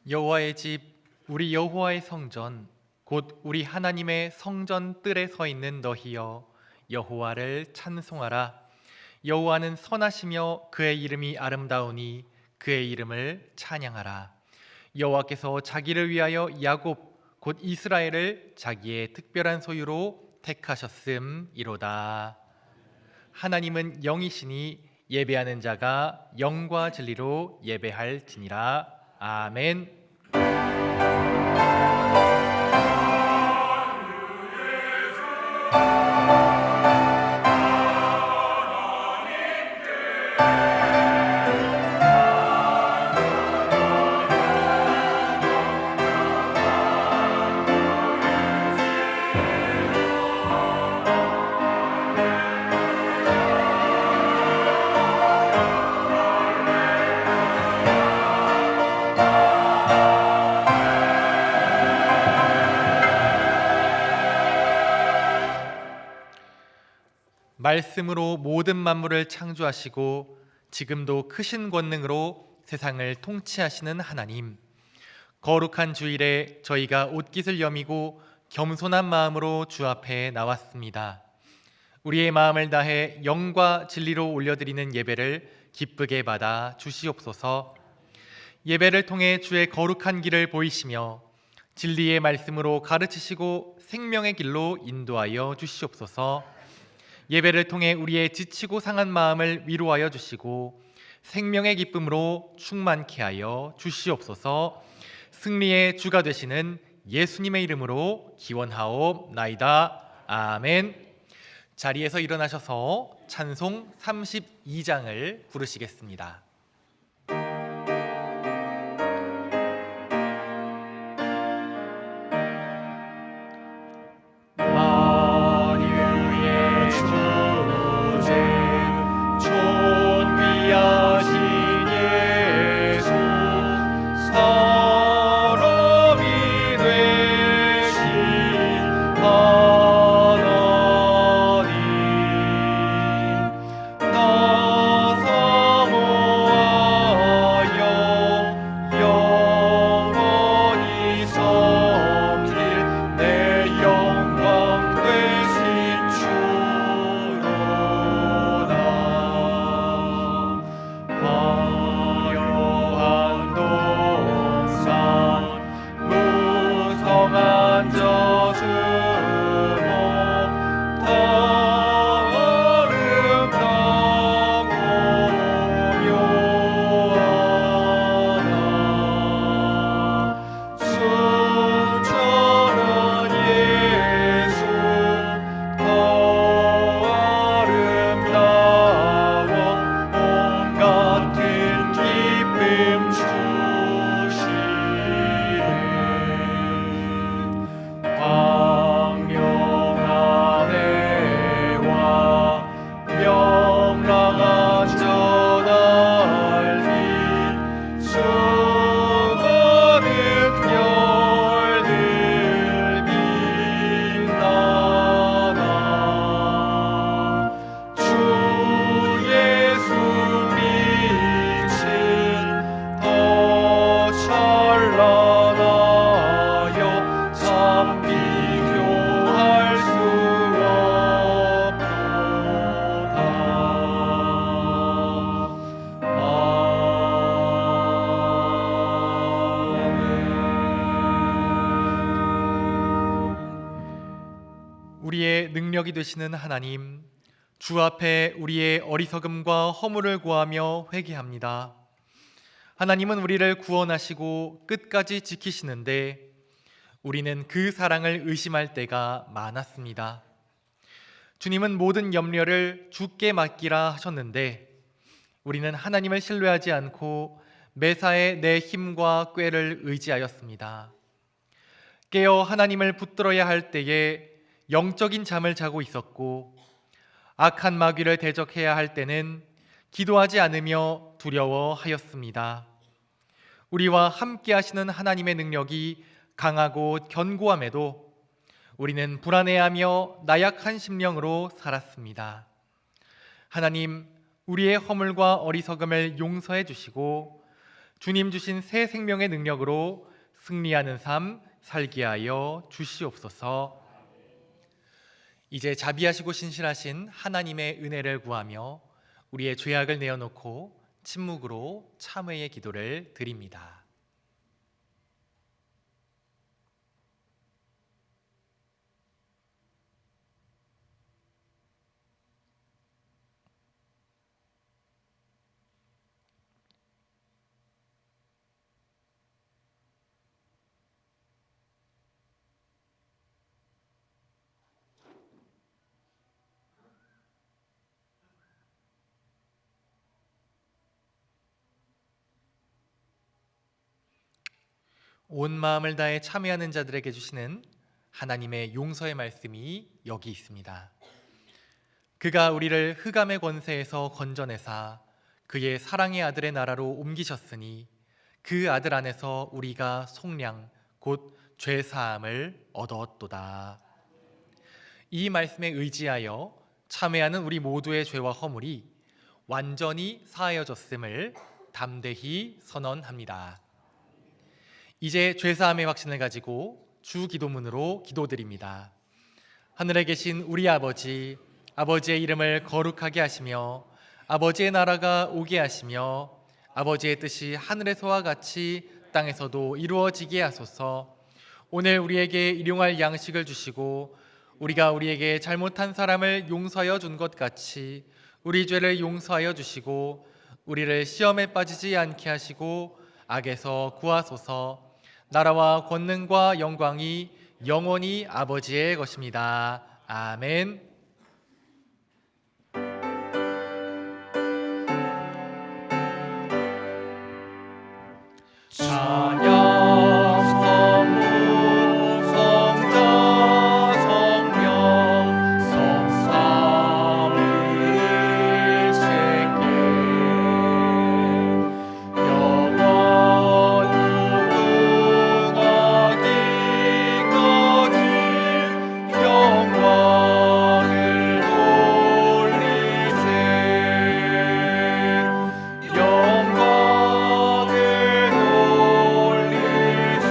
여호와의 집, 우리 여호와의 성전, 곧 우리 하나님의 성전 뜰에 서 있는 너희여, 여호와를 찬송하라. 여호와는 선하시며 그의 이름이 아름다우니 그의 이름을 찬양하라. 여호와께서 자기를 위하여 야곱 곧 이스라엘을 자기의 특별한 소유로 택하셨음이로다. 하나님은 영이시니 예배하는 자가 영과 진리로 예배할지니라. 아멘. 말씀으로 모든 만물을 창조하시고 지금도 크신 권능으로 세상을 통치하시는 하나님, 거룩한 주일에 저희가 옷깃을 여미고 겸손한 마음으로 주 앞에 나왔습니다. 우리의 마음을 다해 영과 진리로 올려드리는 예배를 기쁘게 받아 주시옵소서. 예배를 통해 주의 거룩한 길을 보이시며 진리의 말씀으로 가르치시고 생명의 길로 인도하여 주시옵소서. 예배를 통해 우리의 지치고 상한 마음을 위로하여 주시고 생명의 기쁨으로 충만케 하여 주시옵소서. 승리의 주가 되시는 예수님의 이름으로 기원하옵나이다. 아멘. 자리에서 일어나셔서 찬송 32장을 부르시겠습니다. 우리의 능력이 되시는 하나님, 주 앞에 우리의 어리석음과 허물을 구하며 회개합니다. 하나님은 우리를 구원하시고 끝까지 지키시는데 우리는 그 사랑을 의심할 때가 많았습니다. 주님은 모든 염려를 주께 맡기라 하셨는데 우리는 하나님을 신뢰하지 않고 매사에 내 힘과 꾀를 의지하였습니다. 깨어 하나님을 붙들어야 할 때에 영적인 잠을 자고 있었고 악한 마귀를 대적해야 할 때는 기도하지 않으며 두려워하였습니다. 우리와 함께 하시는 하나님의 능력이 강하고 견고함에도 우리는 불안해하며 나약한 심령으로 살았습니다. 하나님, 우리의 허물과 어리석음을 용서해 주시고 주님 주신 새 생명의 능력으로 승리하는 삶 살게 하여 주시옵소서. 이제 자비하시고 신실하신 하나님의 은혜를 구하며 우리의 죄악을 내어놓고 침묵으로 참회의 기도를 드립니다. 온 마음을 다해 참여하는 자들에게 주시는 하나님의 용서의 말씀이 여기 있습니다. 그가 우리를 흑암의 권세에서 건져내사 그의 사랑의 아들의 나라로 옮기셨으니 그 아들 안에서 우리가 속량 곧 죄사함을 얻었도다. 이 말씀에 의지하여 참회하는 우리 모두의 죄와 허물이 완전히 사하여졌음을 담대히 선언합니다. 이제 죄사함의 확신을 가지고 주 기도문으로 기도드립니다. 하늘에 계신 우리 아버지, 아버지의 이름을 거룩하게 하시며 아버지의 나라가 오게 하시며 아버지의 뜻이 하늘에서와 같이 땅에서도 이루어지게 하소서. 오늘 우리에게 일용할 양식을 주시고 우리가 우리에게 잘못한 사람을 용서하여 준 것 같이 우리 죄를 용서하여 주시고 우리를 시험에 빠지지 않게 하시고 악에서 구하소서. 나라와 권능과 영광이 영원히 아버지의 것입니다. 아멘. 찬양 성부 성자 성령 성삼위일체께 영원 무궁하기 거진 영광을 돌리세. 영광을 돌리세.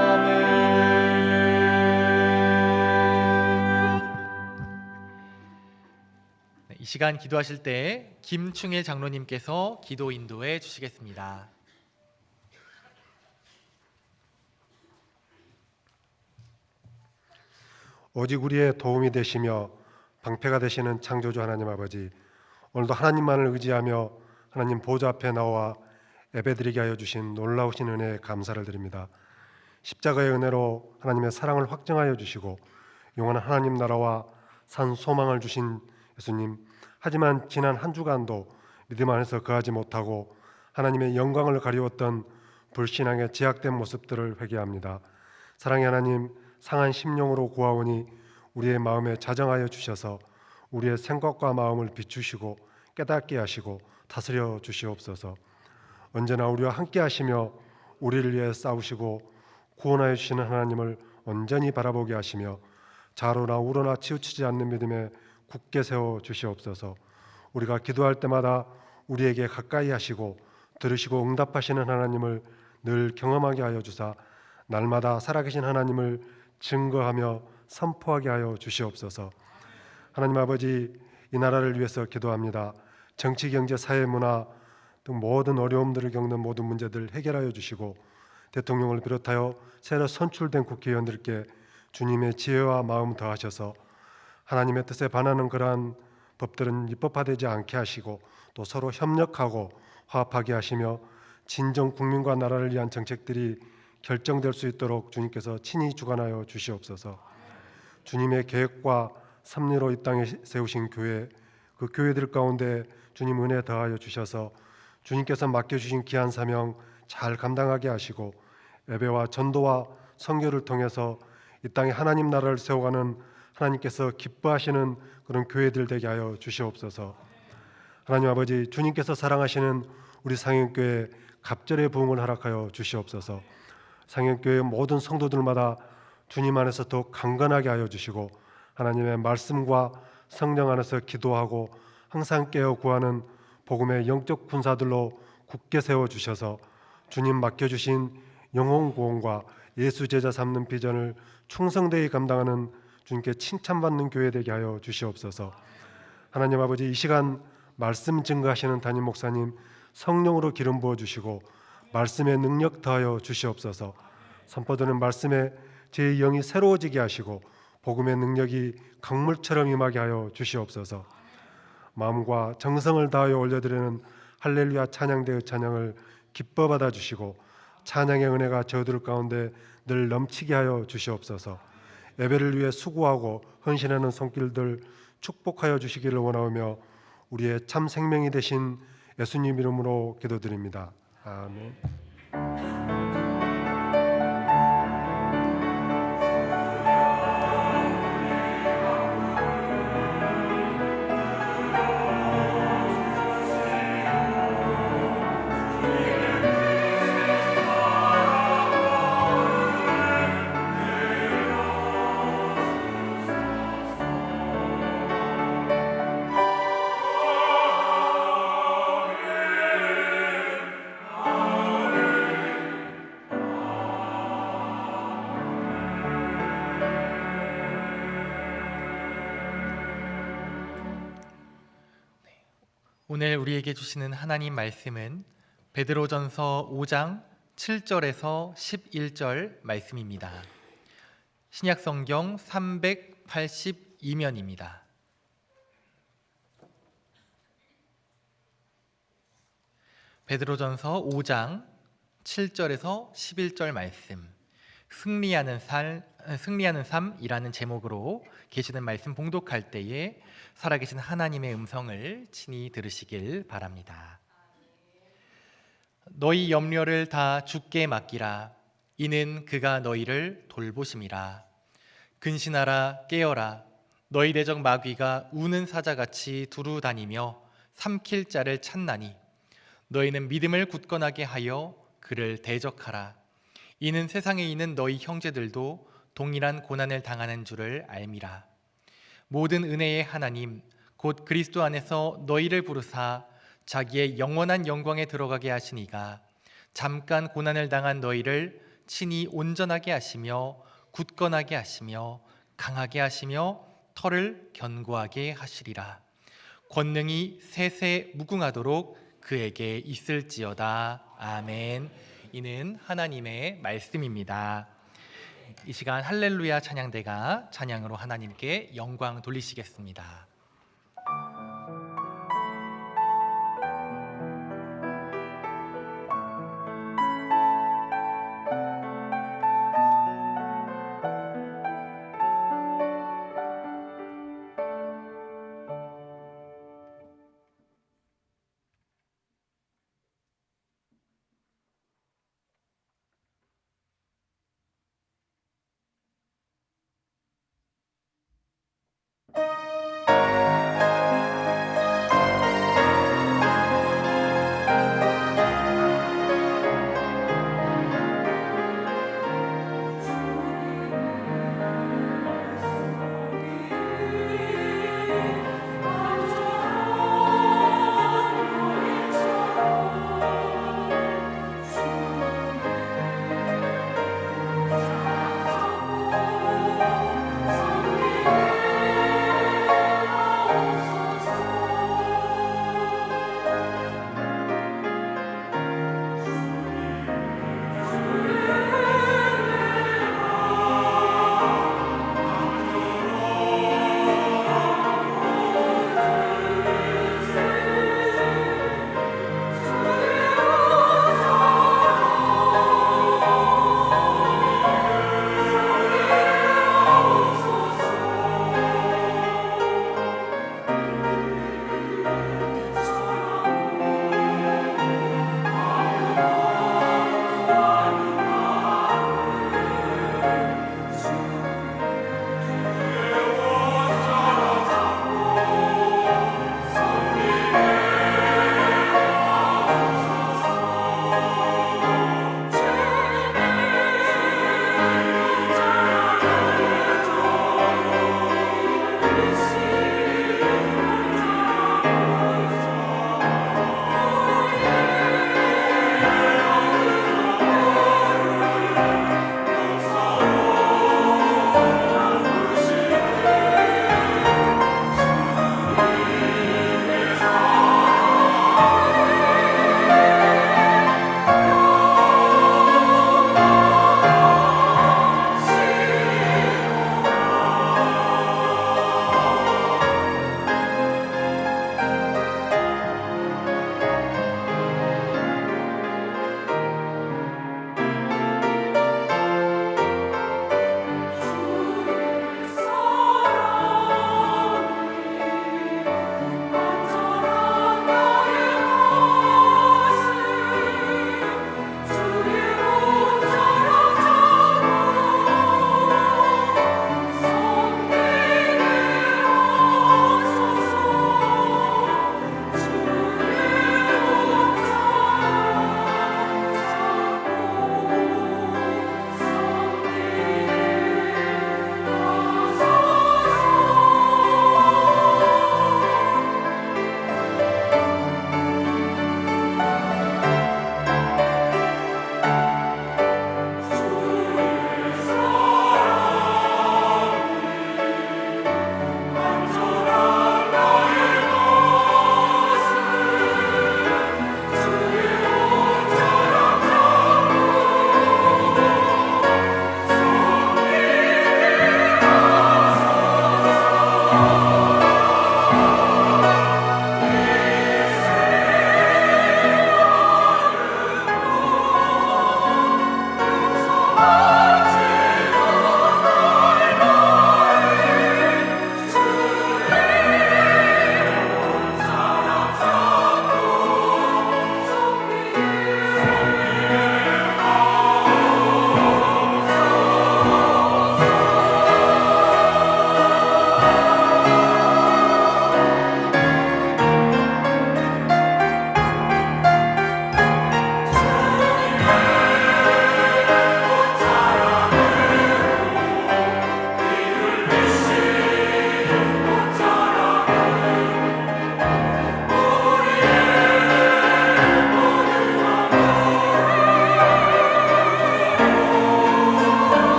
아멘. 이 시간 기도하실 때 김충일 장로님께서 기도 인도해 주시겠습니다. 오직 우리의 도움이 되시며 방패가 되시는 창조주 하나님 아버지, 오늘도 하나님만을 의지하며 하나님 보좌 앞에 나와 예배드리게 하여 주신 놀라우신 은혜에 감사를 드립니다. 십자가의 은혜로 하나님의 사랑을 확증하여 주시고 영원한 하나님 나라와 산 소망을 주신 예수님, 하지만 지난 한 주간도 믿음 안에서 거하지 못하고 하나님의 영광을 가리웠던 불신앙의 제약된 모습들을 회개합니다. 사랑의 하나님, 상한 심령으로 구하오니 우리의 마음에 자정하여 주셔서 우리의 생각과 마음을 비추시고 깨닫게 하시고 다스려 주시옵소서. 언제나 우리와 함께 하시며 우리를 위해 싸우시고 구원하여 주시는 하나님을 온전히 바라보게 하시며 좌로나 우로나 치우치지 않는 믿음에 굳게 세워 주시옵소서. 우리가 기도할 때마다 우리에게 가까이 하시고 들으시고 응답하시는 하나님을 늘 경험하게 하여 주사 날마다 살아계신 하나님을 증거하며 선포하게 하여 주시옵소서. 하나님 아버지, 이 나라를 위해서 기도합니다. 정치, 경제, 사회, 문화 등 모든 어려움들을 겪는 모든 문제들 해결하여 주시고 대통령을 비롯하여 새로 선출된 국회의원들께 주님의 지혜와 마음 더하셔서 하나님의 뜻에 반하는 그러한 법들은 입법화되지 않게 하시고 또 서로 협력하고 화합하게 하시며 진정 국민과 나라를 위한 정책들이 결정될 수 있도록 주님께서 친히 주관하여 주시옵소서. 주님의 계획과 섭리로 이 땅에 세우신 교회, 그 교회들 가운데 주님 은혜 더하여 주셔서 주님께서 맡겨주신 귀한 사명 잘 감당하게 하시고 예배와 전도와 선교를 통해서 이 땅에 하나님 나라를 세워가는 하나님께서 기뻐하시는 그런 교회들 되게 하여 주시옵소서. 하나님 아버지, 주님께서 사랑하시는 우리 상현교회 갑절의 부흥을 허락하여 주시옵소서. 상현교회 모든 성도들마다 주님 안에서 더 강건하게 하여 주시고 하나님의 말씀과 성령 안에서 기도하고 항상 깨어 구하는 복음의 영적 군사들로 굳게 세워주셔서 주님 맡겨주신 영혼 구원과 예수 제자 삼는 비전을 충성되이 감당하는 주님께 칭찬받는 교회 되게 하여 주시옵소서. 하나님 아버지, 이 시간 말씀 증거하시는 담임 목사님 성령으로 기름 부어 주시고 말씀의 능력 더하여 주시옵소서. 선포되는 말씀에 제 영이 새로워지게 하시고 복음의 능력이 강물처럼 임하게 하여 주시옵소서. 마음과 정성을 다하여 올려드리는 할렐루야 찬양대의 찬양을 기뻐 받아 주시고 찬양의 은혜가 저희들 가운데 늘 넘치게 하여 주시옵소서. 예배를 위해 수고하고 헌신하는 손길들 축복하여 주시기를 원하오며 우리의 참 생명이 되신 예수님 이름으로 기도드립니다. 아멘. 오늘 우리에게 주시는 하나님 말씀은 베드로전서 5장 7절에서 11절 말씀입니다. 신약성경 382면입니다. 베드로전서 5장 7절에서 11절 말씀, 승리하는 삶이라는 제목으로 계시된 말씀 봉독할 때에 살아계신 하나님의 음성을 친히 들으시길 바랍니다. 너희 염려를 다 주께 맡기라. 이는 그가 너희를 돌보심이라. 근신하라, 깨어라. 너희 대적 마귀가 우는 사자같이 두루 다니며 삼킬 자를 찾나니 너희는 믿음을 굳건하게 하여 그를 대적하라. 이는 세상에 있는 너희 형제들도 동일한 고난을 당하는 줄을 알미라. 모든 은혜의 하나님 곧 그리스도 안에서 너희를 부르사 자기의 영원한 영광에 들어가게 하시니가 잠깐 고난을 당한 너희를 친히 온전하게 하시며 굳건하게 하시며 강하게 하시며 털을 견고하게 하시리라. 권능이 세세 무궁하도록 그에게 있을지어다. 아멘. 이는 하나님의 말씀입니다. 이 시간 할렐루야 찬양대가 찬양으로 하나님께 영광 돌리시겠습니다.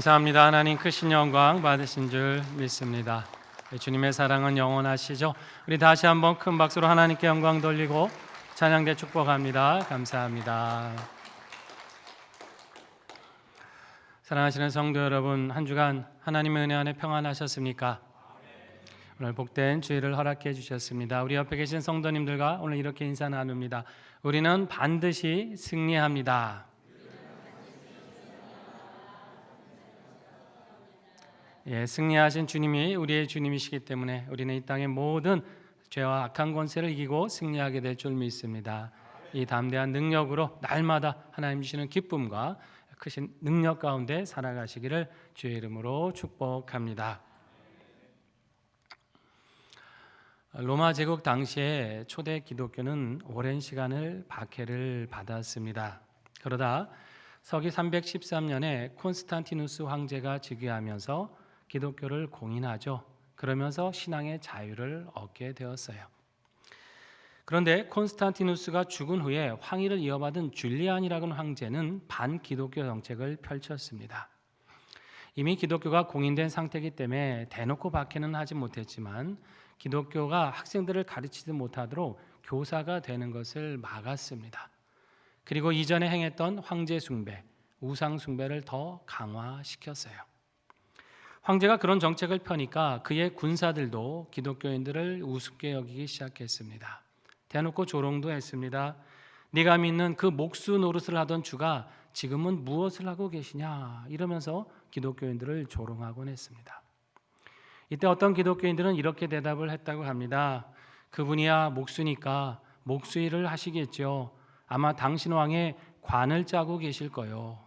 감사합니다. 하나님 크신 영광 받으신 줄 믿습니다. 주님의 사랑은 영원하시죠. 우리 다시 한번 큰 박수로 하나님께 영광 돌리고 찬양대 축복합니다. 감사합니다. 사랑하시는 성도 여러분, 한 주간 하나님의 은혜 안에 평안하셨습니까? 오늘 복된 주일을 허락해 주셨습니다. 우리 옆에 계신 성도님들과 오늘 이렇게 인사 나눕니다. 우리는 반드시 승리합니다. 승리하신 주님이 우리의 주님이시기 때문에 우리는 이 땅의 모든 죄와 악한 권세를 이기고 승리하게 될 줄 믿습니다. 이 담대한 능력으로 날마다 하나님 주시는 기쁨과 크신 능력 가운데 살아가시기를 주의 이름으로 축복합니다. 로마 제국 당시에 초대 기독교는 오랜 시간을 박해를 받았습니다. 그러다 서기 313년에 콘스탄티누스 황제가 즉위하면서 기독교를 공인하죠. 그러면서 신앙의 자유를 얻게 되었어요. 그런데 콘스탄티누스가 죽은 후에 황위를 이어받은 줄리안이라는 황제는 반기독교 정책을 펼쳤습니다. 이미 기독교가 공인된 상태이기 때문에 대놓고 박해는 하지 못했지만 기독교가 학생들을 가르치지 못하도록 교사가 되는 것을 막았습니다. 그리고 이전에 행했던 황제 숭배, 우상 숭배를 더 강화시켰어요. 황제가 그런 정책을 펴니까 그의 군사들도 기독교인들을 우습게 여기기 시작했습니다. 대놓고 조롱도 했습니다. 네가 믿는 그 목수 노릇을 하던 주가 지금은 무엇을 하고 계시냐 이러면서 기독교인들을 조롱하곤 했습니다. 이때 어떤 기독교인들은 이렇게 대답을 했다고 합니다. 그분이야 목수니까 목수 일을 하시겠죠. 아마 당신 왕의 관을 짜고 계실 거요.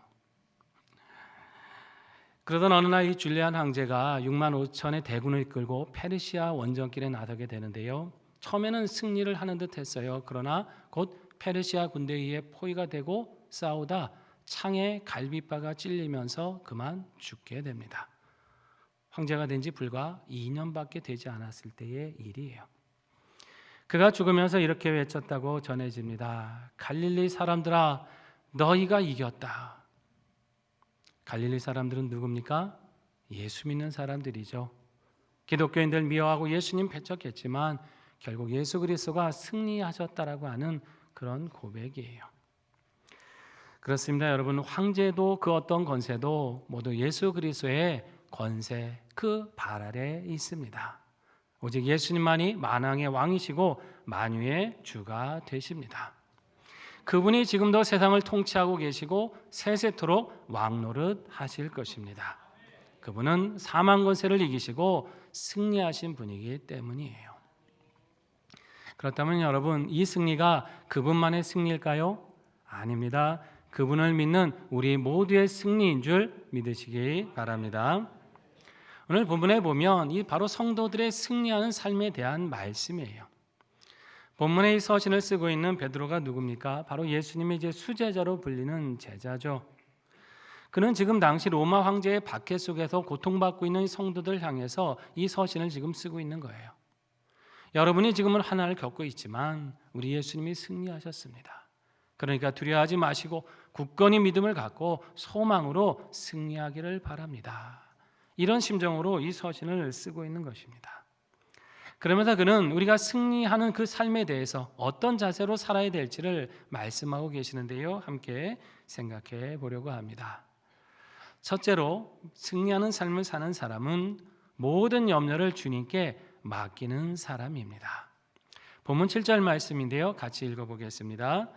그러던 어느 날 이 줄리안 황제가 6만 5천의 대군을 이끌고 페르시아 원정길에 나서게 되는데요. 처음에는 승리를 하는 듯 했어요. 그러나 곧 페르시아 군대에 의해 포위가 되고 싸우다 창에 갈빗바가 찔리면서 그만 죽게 됩니다. 황제가 된 지 불과 2년밖에 되지 않았을 때의 일이에요. 그가 죽으면서 이렇게 외쳤다고 전해집니다. 갈릴리 사람들아, 너희가 이겼다. 갈릴리 사람들은 누굽니까? 예수 믿는 사람들이죠. 기독교인들 미워하고 예수님 배척했지만 결국 예수 그리스도가 승리하셨다라고 하는 그런 고백이에요. 그렇습니다. 여러분, 황제도 그 어떤 권세도 모두 예수 그리스도의 권세 그 발 아래 있습니다. 오직 예수님만이 만왕의 왕이시고 만유의 주가 되십니다. 그분이 지금도 세상을 통치하고 계시고 세세토록 왕노릇 하실 것입니다. 그분은 사망 권세를 이기시고 승리하신 분이기 때문이에요. 그렇다면 여러분, 이 승리가 그분만의 승리일까요? 아닙니다. 그분을 믿는 우리 모두의 승리인 줄 믿으시기 바랍니다. 오늘 본문에 보면 이 바로 성도들의 승리하는 삶에 대한 말씀이에요. 본문의 이 서신을 쓰고 있는 베드로가 누굽니까? 바로 예수님의 이제 수제자로 불리는 제자죠. 그는 지금 당시 로마 황제의 박해 속에서 고통받고 있는 성도들 향해서 이 서신을 지금 쓰고 있는 거예요. 여러분이 지금은 하나를 겪고 있지만 우리 예수님이 승리하셨습니다. 그러니까 두려워하지 마시고 굳건히 믿음을 갖고 소망으로 승리하기를 바랍니다. 이런 심정으로 이 서신을 쓰고 있는 것입니다. 그러면서 그는 우리가 승리하는 그 삶에 대해서 어떤 자세로 살아야 될지를 말씀하고 계시는데요. 함께 생각해 보려고 합니다. 첫째로 승리하는 삶을 사는 사람은 모든 염려를 주님께 맡기는 사람입니다. 본문 7절 말씀인데요. 같이 읽어보겠습니다.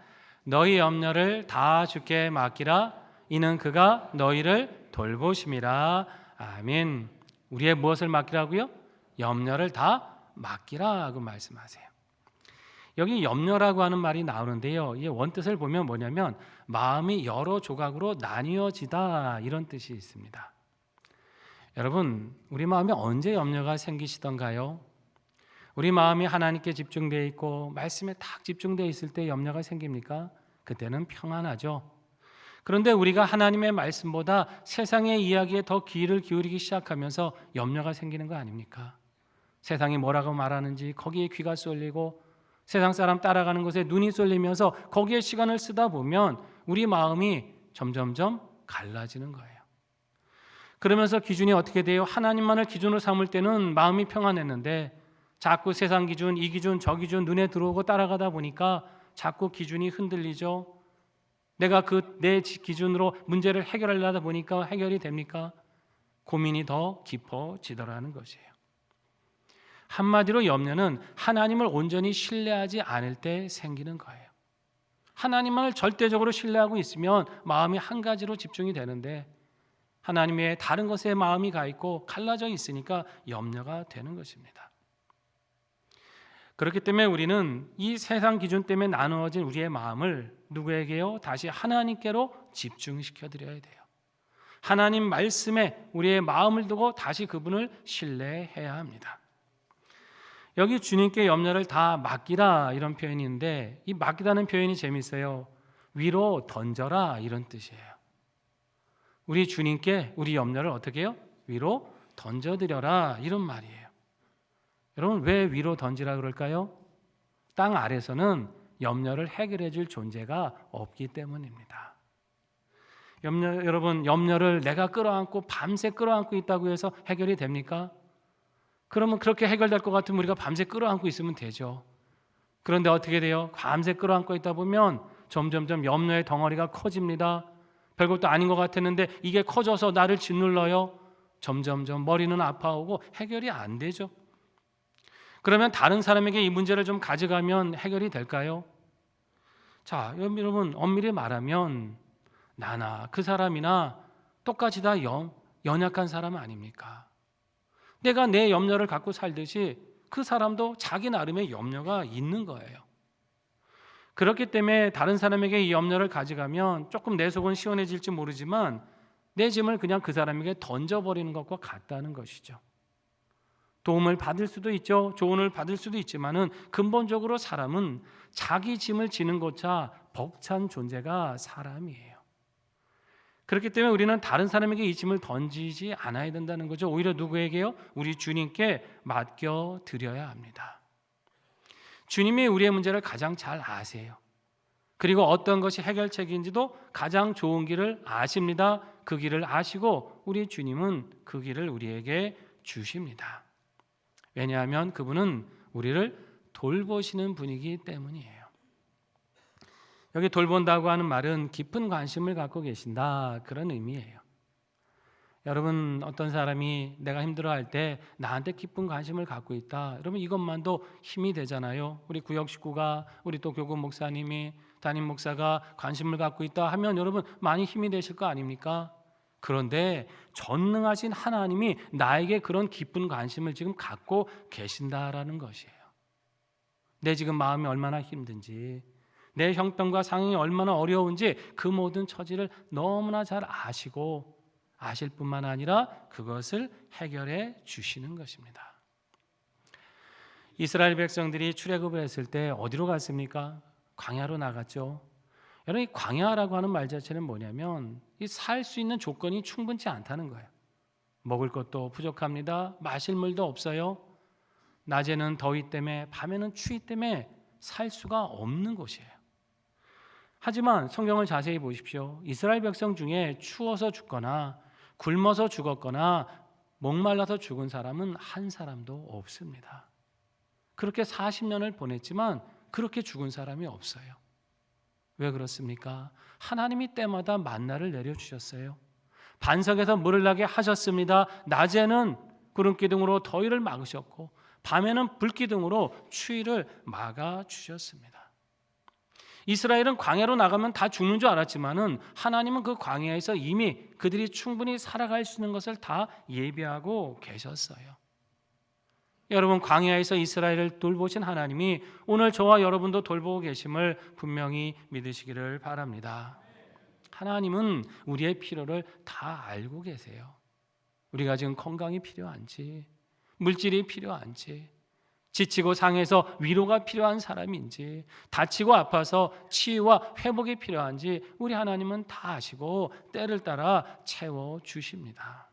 너희 염려를 다 주께 맡기라. 이는 그가 너희를 돌보심이라. 아멘. 우리의 무엇을 맡기라고요? 염려를 다 맡기라고 말씀하세요. 여기 염려라고 하는 말이 나오는데요. 이 원뜻을 보면 뭐냐면 마음이 여러 조각으로 나뉘어지다 이런 뜻이 있습니다. 여러분, 우리 마음에 언제 염려가 생기시던가요? 우리 마음이 하나님께 집중되어 있고 말씀에 딱 집중되어 있을 때 염려가 생깁니까? 그때는 평안하죠. 그런데 우리가 하나님의 말씀보다 세상의 이야기에 더 귀를 기울이기 시작하면서 염려가 생기는 거 아닙니까? 세상이 뭐라고 말하는지 거기에 귀가 쏠리고 세상 사람 따라가는 것에 눈이 쏠리면서 거기에 시간을 쓰다 보면 우리 마음이 점점점 갈라지는 거예요. 그러면서 기준이 어떻게 돼요? 하나님만을 기준으로 삼을 때는 마음이 평안했는데 자꾸 세상 기준, 이 기준, 저 기준 눈에 들어오고 따라가다 보니까 자꾸 기준이 흔들리죠. 내가 내 기준으로 문제를 해결하려다 보니까 해결이 됩니까? 고민이 더 깊어지더라는 것이에요. 한마디로 염려는 하나님을 온전히 신뢰하지 않을 때 생기는 거예요. 하나님만을 절대적으로 신뢰하고 있으면 마음이 한 가지로 집중이 되는데 하나님 외에 다른 것에 마음이 가 있고 갈라져 있으니까 염려가 되는 것입니다. 그렇기 때문에 우리는 이 세상 기준 때문에 나누어진 우리의 마음을 누구에게요? 다시 하나님께로 집중시켜 드려야 돼요. 하나님 말씀에 우리의 마음을 두고 다시 그분을 신뢰해야 합니다. 여기 주님께 염려를 다 맡기라 이런 표현이 있는데 이 맡기다는 표현이 재밌어요. 위로 던져라 이런 뜻이에요. 우리 주님께 우리 염려를 어떻게 해요? 위로 던져드려라 이런 말이에요. 여러분 왜 위로 던지라 그럴까요? 땅 아래서는 염려를 해결해 줄 존재가 없기 때문입니다. 여러분 염려를 내가 끌어안고 밤새 끌어안고 있다고 해서 해결이 됩니까? 그러면 그렇게 해결될 것 같으면 우리가 밤새 끌어안고 있으면 되죠. 그런데 어떻게 돼요? 밤새 끌어안고 있다 보면 점점점 염려의 덩어리가 커집니다. 별것도 아닌 것 같았는데 이게 커져서 나를 짓눌러요. 점점점 머리는 아파오고 해결이 안 되죠. 그러면 다른 사람에게 이 문제를 좀 가져가면 해결이 될까요? 자, 여러분 엄밀히 말하면 나나 그 사람이나 똑같이 다 연약한 사람 아닙니까? 내가 내 염려를 갖고 살듯이 그 사람도 자기 나름의 염려가 있는 거예요. 그렇기 때문에 다른 사람에게 이 염려를 가져가면 조금 내 속은 시원해질지 모르지만 내 짐을 그냥 그 사람에게 던져버리는 것과 같다는 것이죠. 도움을 받을 수도 있죠. 조언을 받을 수도 있지만은 근본적으로 사람은 자기 짐을 지는 것자 벅찬 존재가 사람이에요. 그렇기 때문에 우리는 다른 사람에게 이 짐을 던지지 않아야 된다는 거죠. 오히려 누구에게요? 우리 주님께 맡겨 드려야 합니다. 주님이 우리의 문제를 가장 잘 아세요. 그리고 어떤 것이 해결책인지도 가장 좋은 길을 아십니다. 그 길을 아시고 우리 주님은 그 길을 우리에게 주십니다. 왜냐하면 그분은 우리를 돌보시는 분이기 때문이에요. 여기 돌본다고 하는 말은 깊은 관심을 갖고 계신다 그런 의미예요. 여러분 어떤 사람이 내가 힘들어할 때 나한테 깊은 관심을 갖고 있다. 여러분 이것만도 힘이 되잖아요. 우리 구역 식구가 우리 또 교구 목사님이 담임 목사가 관심을 갖고 있다 하면 여러분 많이 힘이 되실 거 아닙니까? 그런데 전능하신 하나님이 나에게 그런 깊은 관심을 지금 갖고 계신다라는 것이에요. 내 지금 마음이 얼마나 힘든지 내 형편과 상황이 얼마나 어려운지 그 모든 처지를 너무나 잘 아시고 아실 뿐만 아니라 그것을 해결해 주시는 것입니다. 이스라엘 백성들이 출애굽을 했을 때 어디로 갔습니까? 광야로 나갔죠. 여러분 이 광야라고 하는 말 자체는 뭐냐면 살 수 있는 조건이 충분치 않다는 거예요. 먹을 것도 부족합니다. 마실 물도 없어요. 낮에는 더위 때문에 밤에는 추위 때문에 살 수가 없는 곳이에요. 하지만 성경을 자세히 보십시오. 이스라엘 백성 중에 추워서 죽거나 굶어서 죽었거나 목말라서 죽은 사람은 한 사람도 없습니다. 그렇게 40년을 보냈지만 그렇게 죽은 사람이 없어요. 왜 그렇습니까? 하나님이 때마다 만나를 내려주셨어요. 반석에서 물을 나게 하셨습니다. 낮에는 구름기둥으로 더위를 막으셨고 밤에는 불기둥으로 추위를 막아주셨습니다. 이스라엘은 광야로 나가면 다 죽는 줄 알았지만은 하나님은 그 광야에서 이미 그들이 충분히 살아갈 수 있는 것을 다 예비하고 계셨어요. 여러분 광야에서 이스라엘을 돌보신 하나님이 오늘 저와 여러분도 돌보고 계심을 분명히 믿으시기를 바랍니다. 하나님은 우리의 필요를 다 알고 계세요. 우리가 지금 건강이 필요한지 물질이 필요한지 지치고 상해서 위로가 필요한 사람인지 다치고 아파서 치유와 회복이 필요한지 우리 하나님은 다 아시고 때를 따라 채워주십니다.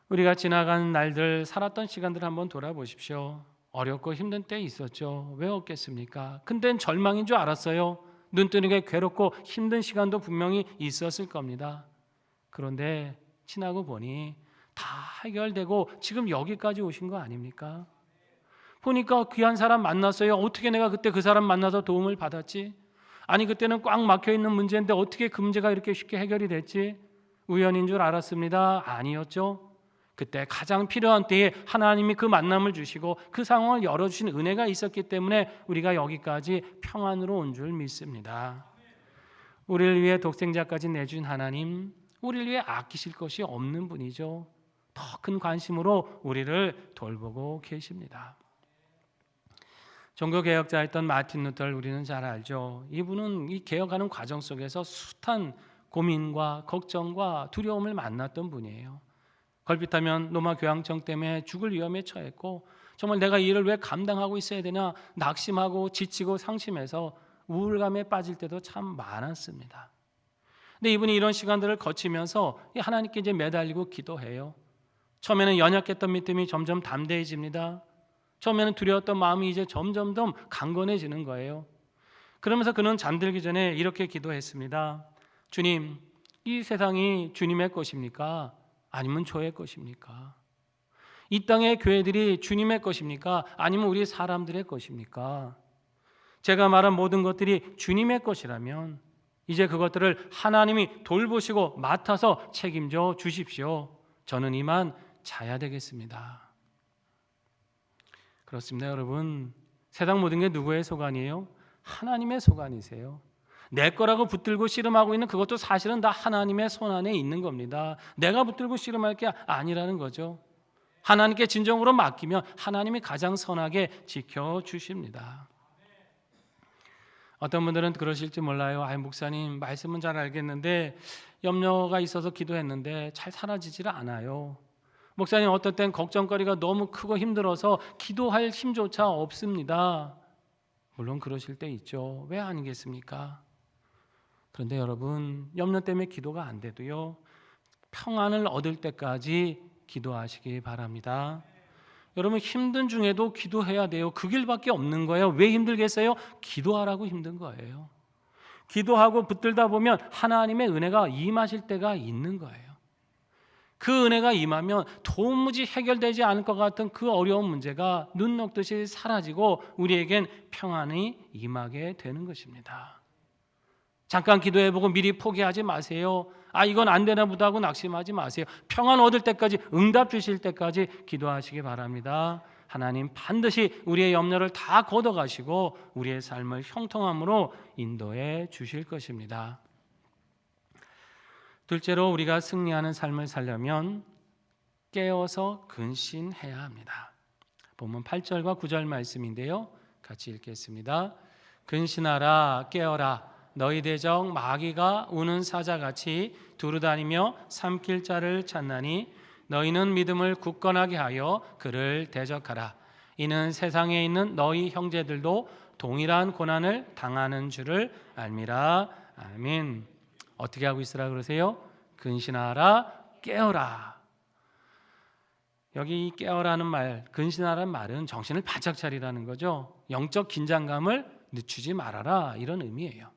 우리가 지나간 날들 살았던 시간들 한번 돌아보십시오. 어렵고 힘든 때 있었죠. 왜 없겠습니까? 근데 절망인 줄 알았어요. 눈 뜨는 게 괴롭고 힘든 시간도 분명히 있었을 겁니다. 그런데 지나고 보니 다 해결되고 지금 여기까지 오신 거 아닙니까? 보니까 귀한 사람 만났어요. 어떻게 내가 그때 그 사람 만나서 도움을 받았지? 아니 그때는 꽉 막혀 있는 문제인데 어떻게 그 문제가 이렇게 쉽게 해결이 됐지? 우연인 줄 알았습니다. 아니었죠. 그때 가장 필요한 때에 하나님이 그 만남을 주시고 그 상황을 열어주신 은혜가 있었기 때문에 우리가 여기까지 평안으로 온 줄 믿습니다. 우리를 위해 독생자까지 내준 하나님, 우리를 위해 아끼실 것이 없는 분이죠. 더 큰 관심으로 우리를 돌보고 계십니다. 종교개혁자였던 마틴 루터를 우리는 잘 알죠. 이분은 이 개혁하는 과정 속에서 숱한 고민과 걱정과 두려움을 만났던 분이에요. 걸핏하면 로마 교황청 때문에 죽을 위험에 처했고 정말 내가 이 일을 왜 감당하고 있어야 되나 낙심하고 지치고 상심해서 우울감에 빠질 때도 참 많았습니다. 근데 이분이 이런 시간들을 거치면서 하나님께 이제 매달리고 기도해요. 처음에는 연약했던 믿음이 점점 담대해집니다. 처음에는 두려웠던 마음이 이제 점점 더 강건해지는 거예요. 그러면서 그는 잠들기 전에 이렇게 기도했습니다. 주님, 이 세상이 주님의 것입니까? 아니면 저의 것입니까? 이 땅의 교회들이 주님의 것입니까? 아니면 우리 사람들의 것입니까? 제가 말한 모든 것들이 주님의 것이라면 이제 그것들을 하나님이 돌보시고 맡아서 책임져 주십시오. 저는 이만 자야 되겠습니다. 그렇습니다, 여러분. 세상 모든 게 누구의 소관이에요? 하나님의 소관이세요. 내 거라고 붙들고 씨름하고 있는 그것도 사실은 다 하나님의 손 안에 있는 겁니다. 내가 붙들고 씨름할 게 아니라는 거죠. 하나님께 진정으로 맡기면 하나님이 가장 선하게 지켜주십니다. 어떤 분들은 그러실지 몰라요. 목사님 말씀은 잘 알겠는데 염려가 있어서 기도했는데 잘 사라지질 않아요. 목사님 어떨 땐 걱정거리가 너무 크고 힘들어서 기도할 힘조차 없습니다. 물론 그러실 때 있죠. 왜 아니겠습니까? 그런데 여러분, 염려 때문에 기도가 안 돼도요, 평안을 얻을 때까지 기도하시기 바랍니다. 여러분, 힘든 중에도 기도해야 돼요. 그 길밖에 없는 거예요. 왜 힘들겠어요? 기도하라고 힘든 거예요. 기도하고 붙들다 보면 하나님의 은혜가 임하실 때가 있는 거예요. 그 은혜가 임하면 도무지 해결되지 않을 것 같은 그 어려운 문제가 눈 녹듯이 사라지고 우리에겐 평안이 임하게 되는 것입니다. 잠깐 기도해보고 미리 포기하지 마세요. 이건 안 되나 보다 하고 낙심하지 마세요. 평안 얻을 때까지, 응답 주실 때까지 기도하시기 바랍니다. 하나님 반드시 우리의 염려를 다 걷어가시고 우리의 삶을 형통함으로 인도해 주실 것입니다. 둘째로, 우리가 승리하는 삶을 살려면 깨어서 근신해야 합니다. 본문 8절과 9절 말씀인데요, 같이 읽겠습니다. 근신하라, 깨어라. 너희 대적 마귀가 우는 사자같이 두루다니며 삼킬 자를 찾나니 너희는 믿음을 굳건하게 하여 그를 대적하라. 이는 세상에 있는 너희 형제들도 동일한 고난을 당하는 줄을 알미라. 아멘. 어떻게 하고 있으라 그러세요? 근신하라, 깨어라. 여기 깨어라는 말, 근신하라는 말은 정신을 바짝 차리라는 거죠. 영적 긴장감을 늦추지 말아라, 이런 의미예요.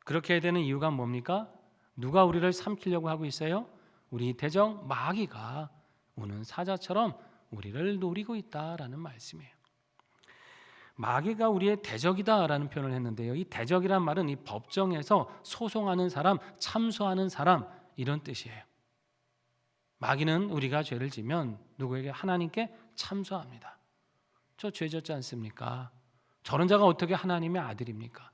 그렇게 해야 되는 이유가 뭡니까? 누가 우리를 삼키려고 하고 있어요? 우리 대적 마귀가 우는 사자처럼 우리를 노리고 있다라는 말씀이에요. 마귀가 우리의 대적이다라는 표현을 했는데요, 이 대적이란 말은 이 법정에서 소송하는 사람, 참소하는 사람, 이런 뜻이에요. 마귀는 우리가 죄를 지면 누구에게? 하나님께 참소합니다. 저 죄 졌지 않습니까? 저런 자가 어떻게 하나님의 아들입니까?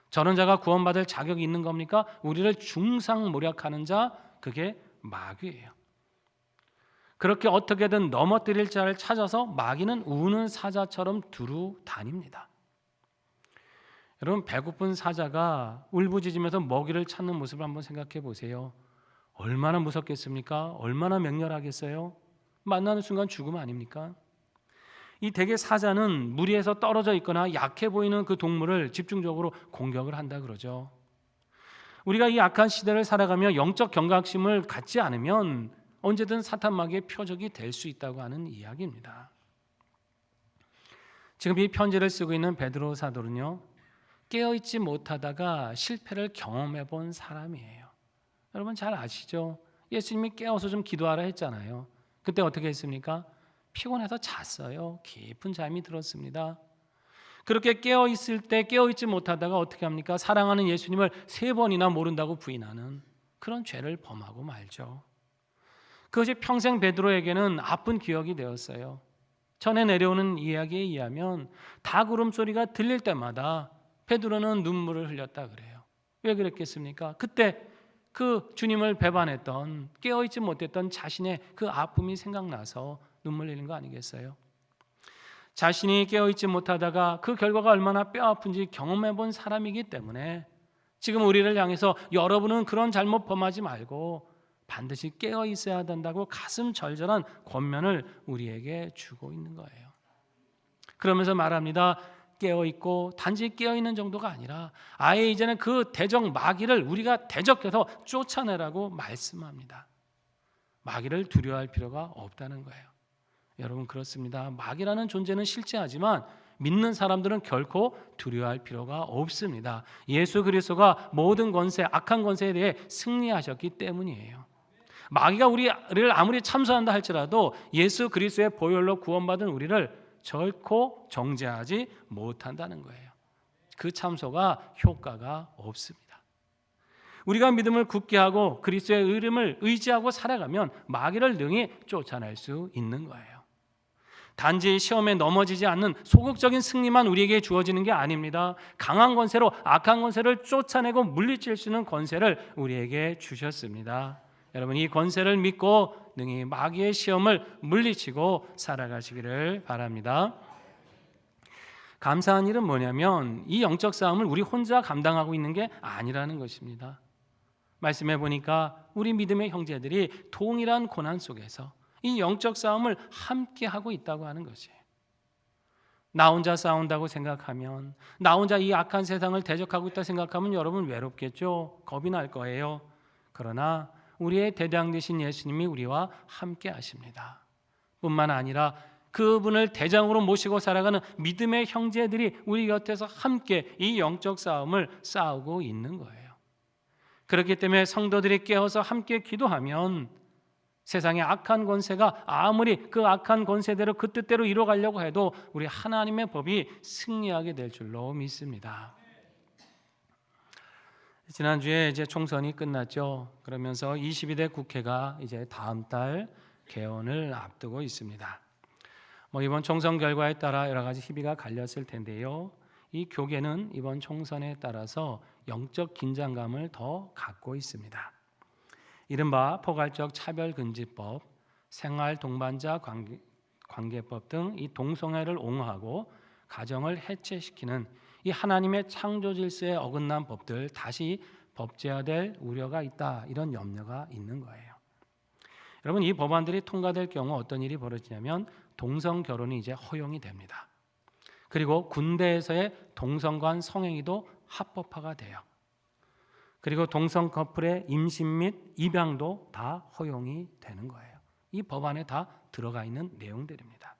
저런 자가 구원받을 자격이 있는 겁니까? 우리를 중상모략하는 자, 그게 마귀예요. 그렇게 어떻게든 넘어뜨릴 자를 찾아서 마귀는 우는 사자처럼 두루 다닙니다. 여러분, 배고픈 사자가 울부짖으면서 먹이를 찾는 모습을 한번 생각해 보세요. 얼마나 무섭겠습니까? 얼마나 맹렬하겠어요? 만나는 순간 죽음 아닙니까? 이 대개 사자는 무리에서 떨어져 있거나 약해 보이는 그 동물을 집중적으로 공격을 한다 그러죠. 우리가 이 악한 시대를 살아가며 영적 경각심을 갖지 않으면 언제든 사탄 마귀의 표적이 될 수 있다고 하는 이야기입니다. 지금 이 편지를 쓰고 있는 베드로 사도는요, 깨어있지 못하다가 실패를 경험해 본 사람이에요. 여러분 잘 아시죠? 예수님이 깨워서 좀 기도하라 했잖아요. 그때 어떻게 했습니까? 피곤해서 잤어요. 깊은 잠이 들었습니다. 그렇게 깨어있을 때 깨어있지 못하다가 어떻게 합니까? 사랑하는 예수님을 3번이나 모른다고 부인하는 그런 죄를 범하고 말죠. 그것이 평생 베드로에게는 아픈 기억이 되었어요. 전에 내려오는 이야기에 의하면 닭 울음소리가 들릴 때마다 베드로는 눈물을 흘렸다 그래요. 왜 그랬겠습니까? 그때 그 주님을 배반했던, 깨어있지 못했던 자신의 그 아픔이 생각나서 눈물 흘리는 거 아니겠어요? 자신이 깨어있지 못하다가 그 결과가 얼마나 뼈아픈지 경험해 본 사람이기 때문에 지금 우리를 향해서 여러분은 그런 잘못 범하지 말고 반드시 깨어있어야 된다고 가슴 절절한 권면을 우리에게 주고 있는 거예요. 그러면서 말합니다. 깨어있고 단지 깨어있는 정도가 아니라 아예 이제는 그 대적 마귀를 우리가 대적해서 쫓아내라고 말씀합니다. 마귀를 두려워할 필요가 없다는 거예요. 여러분 그렇습니다. 마귀라는 존재는 실제하지만 믿는 사람들은 결코 두려워할 필요가 없습니다. 예수 그리스도가 모든 권세, 악한 권세에 대해 승리하셨기 때문이에요. 마귀가 우리를 아무리 참소한다 할지라도 예수 그리스도의 보혈로 구원받은 우리를 결코 정죄하지 못한다는 거예요. 그 참소가 효과가 없습니다. 우리가 믿음을 굳게 하고 그리스도의 이름을 의지하고 살아가면 마귀를 능히 쫓아낼 수 있는 거예요. 단지 시험에 넘어지지 않는 소극적인 승리만 우리에게 주어지는 게 아닙니다. 강한 권세로 악한 권세를 쫓아내고 물리칠 수 있는 권세를 우리에게 주셨습니다. 여러분 이 권세를 믿고 능히 마귀의 시험을 물리치고 살아가시기를 바랍니다. 감사한 일은 뭐냐면 이 영적 싸움을 우리 혼자 감당하고 있는 게 아니라는 것입니다. 말씀해 보니까 우리 믿음의 형제들이 동일한 고난 속에서 이 영적 싸움을 함께 하고 있다고 하는 것이에요. 나 혼자 싸운다고 생각하면, 나 혼자 이 악한 세상을 대적하고 있다 생각하면 여러분 외롭겠죠? 겁이 날 거예요. 그러나 우리의 대장 되신 예수님이 우리와 함께 하십니다. 뿐만 아니라 그분을 대장으로 모시고 살아가는 믿음의 형제들이 우리 곁에서 함께 이 영적 싸움을 싸우고 있는 거예요. 그렇기 때문에 성도들이 깨어서 함께 기도하면 세상의 악한 권세가 아무리 그 악한 권세대로 그 뜻대로 이뤄가려고 해도 우리 하나님의 법이 승리하게 될 줄로 믿습니다. 지난주에 이제 총선이 끝났죠. 그러면서 22대 국회가 이제 다음 달 개원을 앞두고 있습니다. 이번 총선 결과에 따라 여러 가지 희비가 갈렸을 텐데요. 이 교계는 이번 총선에 따라서 영적 긴장감을 더 갖고 있습니다. 이른바 포괄적 차별금지법, 생활동반자 관계법 등 이 동성애를 옹호하고 가정을 해체시키는 이 하나님의 창조 질서에 어긋난 법들 다시 법제화될 우려가 있다. 이런 염려가 있는 거예요. 여러분 이 법안들이 통과될 경우 어떤 일이 벌어지냐면 동성 결혼이 이제 허용이 됩니다. 그리고 군대에서의 동성 간 성행위도 합법화가 돼요. 그리고 동성 커플의 임신 및 입양도 다 허용이 되는 거예요. 이 법안에 다 들어가 있는 내용들입니다.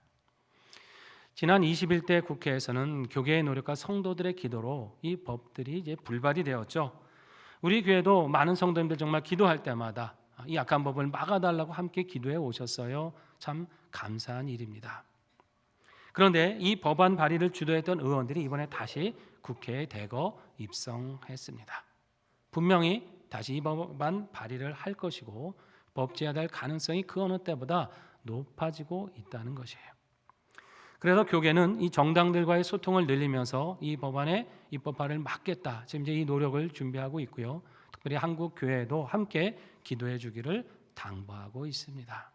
지난 21대 국회에서는 교계의 노력과 성도들의 기도로 이 법들이 이제 불발이 되었죠. 우리 교회도 많은 성도님들 정말 기도할 때마다 이 악한 법을 막아달라고 함께 기도해 오셨어요. 참 감사한 일입니다. 그런데 이 법안 발의를 주도했던 의원들이 이번에 다시 국회에 대거 입성했습니다. 분명히 다시 이 법안 발의를 할 것이고 법제화될 가능성이 그 어느 때보다 높아지고 있다는 것이에요. 그래서 교계는 이 정당들과의 소통을 늘리면서 이 법안의 입법화를 막겠다. 지금 이제 이 노력을 준비하고 있고요. 특별히 한국 교회도 함께 기도해 주기를 당부하고 있습니다.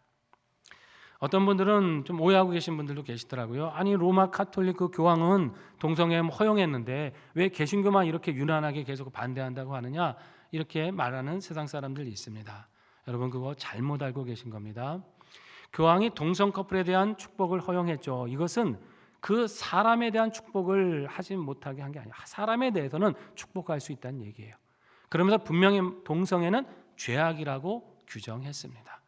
어떤 분들은 좀 오해하고 계신 분들도 계시더라고요. 아니 로마 카톨릭 그 교황은 동성애 허용했는데 왜 개신교만 이렇게 유난하게 계속 반대한다고 하느냐 이렇게 말하는 세상 사람들이 있습니다. 여러분 그거 잘못 알고 계신 겁니다. 교황이 동성 커플에 대한 축복을 허용했죠. 이것은 그 사람에 대한 축복을 하지 못하게 한 게 아니라 사람에 대해서는 축복할 수 있다는 얘기예요. 그러면서 분명히 동성애는 죄악이라고 규정했습니다.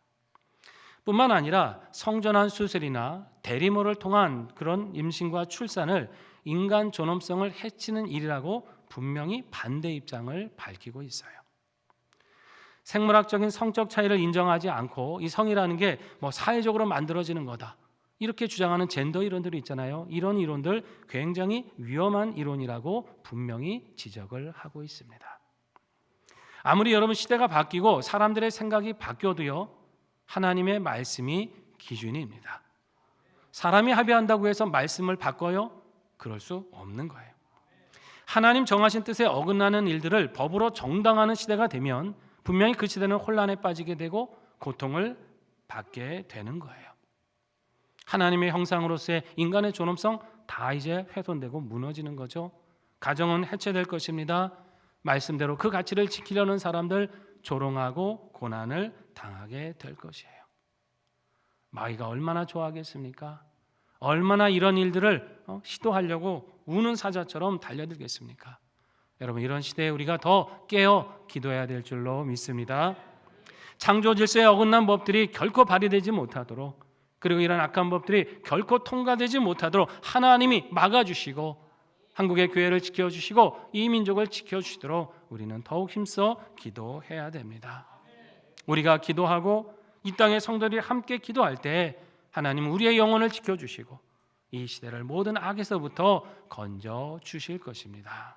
뿐만 아니라 성전환 수술이나 대리모를 통한 그런 임신과 출산을 인간 존엄성을 해치는 일이라고 분명히 반대 입장을 밝히고 있어요. 생물학적인 성적 차이를 인정하지 않고 이 성이라는 게 뭐 사회적으로 만들어지는 거다, 이렇게 주장하는 젠더 이론들이 있잖아요. 이런 이론들 굉장히 위험한 이론이라고 분명히 지적을 하고 있습니다. 아무리 여러분 시대가 바뀌고 사람들의 생각이 바뀌어도요, 하나님의 말씀이 기준입니다. 사람이 합의한다고 해서 말씀을 바꿔요? 그럴 수 없는 거예요. 하나님 정하신 뜻에 어긋나는 일들을 법으로 정당화하는 시대가 되면 분명히 그 시대는 혼란에 빠지게 되고 고통을 받게 되는 거예요. 하나님의 형상으로서의 인간의 존엄성 다 이제 훼손되고 무너지는 거죠. 가정은 해체될 것입니다. 말씀대로 그 가치를 지키려는 사람들 조롱하고 고난을 당하게 될 것이에요. 마귀가 얼마나 좋아하겠습니까? 얼마나 이런 일들을 시도하려고 우는 사자처럼 달려들겠습니까? 여러분, 이런 시대에 우리가 더 깨어 기도해야 될 줄로 믿습니다. 창조 질서에 어긋난 법들이 결코 발휘되지 못하도록, 그리고 이런 악한 법들이 결코 통과되지 못하도록 하나님이 막아주시고 한국의 교회를 지켜주시고 이 민족을 지켜주시도록 우리는 더욱 힘써 기도해야 됩니다. 우리가 기도하고 이 땅의 성도들이 함께 기도할 때 하나님은 우리의 영혼을 지켜주시고 이 시대를 모든 악에서부터 건져주실 것입니다.